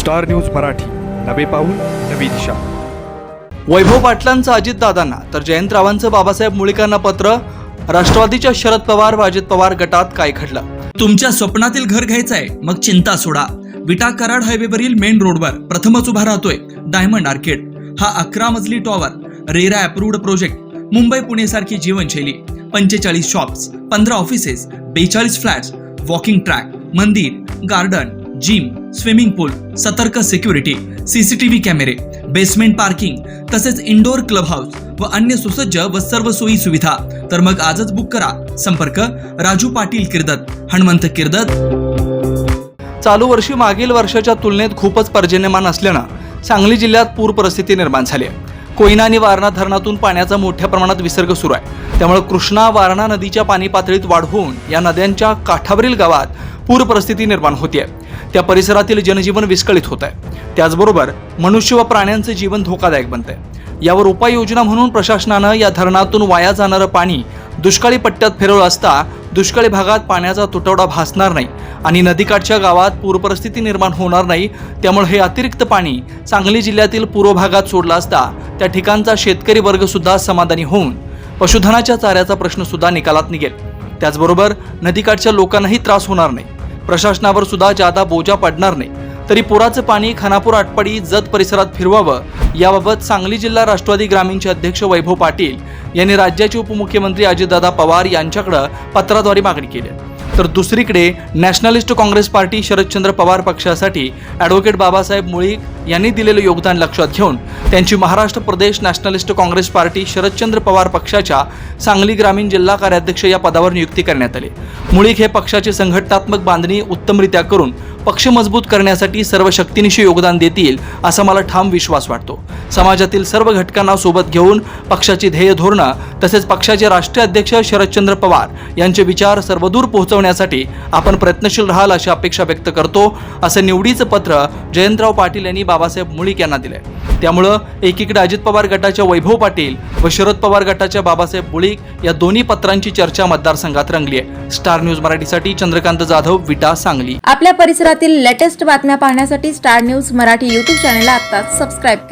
Star news Marathi, नवे पाऊल नवी दिशा. वैभव पाटलांचं अजितदादांना तर जयंतरावांचं बाबासाहेब मुळीकांना पत्र. राष्ट्रवादीच्या शरद पवार व अजित पवार गटात काय घडलं? तुमच्या स्वप्नातील घर घ्यायचंय मग चिंता सोडा. विटा कराड हायवेवरील मेन रोडवर प्रथमच उभा राहतोय डायमंड आर्केड. हा 11 मजली tower, RERA approved project. Mumbai Pune सारखी जीवनशैली. 45 shops, 15 offices, 42 flats, walking track, मंदिर, गार्डन, जिम, स्विमिंग पूल, सतर्क सिक्युरिटी, सीसीटीव्ही कॅमेरे, बेसमेंट पार्किंग, तसेच इंडोर क्लब हाऊस व अन्य सुसज्ज व सर्व सोयी सुविधा. तर मग आजच बुक करा. संपर्क राजू पाटील किर्दत, हनुमंत किर्दत. चालू वर्षी मागील वर्षाच्या तुलनेत खूपच पर्जन्यमान असल्यानं सांगली जिल्ह्यात पूर परिस्थिती निर्माण झाली आहे. कोयना आणि वारणा धरणातून पाण्याचा मोठ्या प्रमाणात विसर्ग सुरू आहे. त्यामुळे कृष्णा वारणा नदीच्या पाणी पातळीत वाढ होऊन या नद्यांच्या काठावरील गावात पूर परिस्थिती निर्माण होते आहे. त्या परिसरातील जनजीवन विस्कळीत होत आहे. त्याचबरोबर मनुष्य व प्राण्यांचे जीवन धोकादायक बनते. यावर उपाययोजना म्हणून प्रशासनानं या धरणातून वाया जाणारं पाणी दुष्काळी पट्ट्यात फिरवलं असता दुष्काळी भागात पाण्याचा तुटवडा भासणार नाही आणि नदीकाठच्या गावात पूर परिस्थिती निर्माण होणार नाही. त्यामुळे हे अतिरिक्त पाणी सांगली जिल्ह्यातील पूर्व भागात सोडलं असता त्या ठिकाणचा शेतकरी वर्ग सुद्धा समाधानी होऊन पशुधनाच्या चाऱ्याचा प्रश्न सुद्धा निकालात निघेल. त्याचबरोबर नदीकाठच्या लोकांनाही त्रास होणार नाही. प्रशासनावर सुद्धा जादा बोजा पडणार नाही. तरी पुराचं पाणी खानापूर, आटपाडी, जत परिसरात फिरवावं याबाबत सांगली जिल्हा राष्ट्रवादी ग्रामीणचे अध्यक्ष वैभव पाटील यांनी राज्याचे उपमुख्यमंत्री अजितदादा पवार यांच्याकडे पत्राद्वारे मागणी केली. तर दुसरीकडे नॅशनलिस्ट काँग्रेस पार्टी शरदचंद्र पवार पक्षासाठी ॲडव्होकेट बाबासाहेब मुळीक यांनी दिलेलं योगदान लक्षात घेऊन त्यांची महाराष्ट्र प्रदेश नॅशनलिस्ट काँग्रेस पार्टी शरदचंद्र पवार पक्षाच्या सांगली ग्रामीण जिल्हा कार्याध्यक्ष या पदावर नियुक्ती करण्यात आली. मुळीक हे पक्षाची संघटनात्मक बांधणी उत्तमरित्या करून पक्ष मजबूत करण्यासाठी सर्व शक्तीनिशी योगदान देतील असा मला ठाम विश्वास वाटतो. समाजातील सर्व घटकांना सोबत घेऊन पक्षाची ध्येय धोरणं तसेच पक्षाचे राष्ट्रीय अध्यक्ष शरदचंद्र पवार यांचे विचार सर्वदूर पोहोचवण्यासाठी आपण प्रयत्नशील राहाल अशी अपेक्षा व्यक्त करतो, असं निवडीचं पत्र जयंतराव पाटील यांनी बाबासाहेब मुळीक यांना दिले. त्यामुळं एकीकडे अजित पवार गटाच्या वैभव पाटील व शरद पवार गटाच्या बाबासाहेब मुळीक या दोन्ही पत्रांची चर्चा मतदारसंघात रंगली आहे. स्टार न्यूज मराठीसाठी चंद्रकांत जाधव, विटा, सांगली. आपल्या परिसरातील लेटेस्ट बातम्या पाहण्यासाठी स्टार न्यूज मराठी यूट्यूब चॅनलला आत्ताच सबस्क्राईब करा.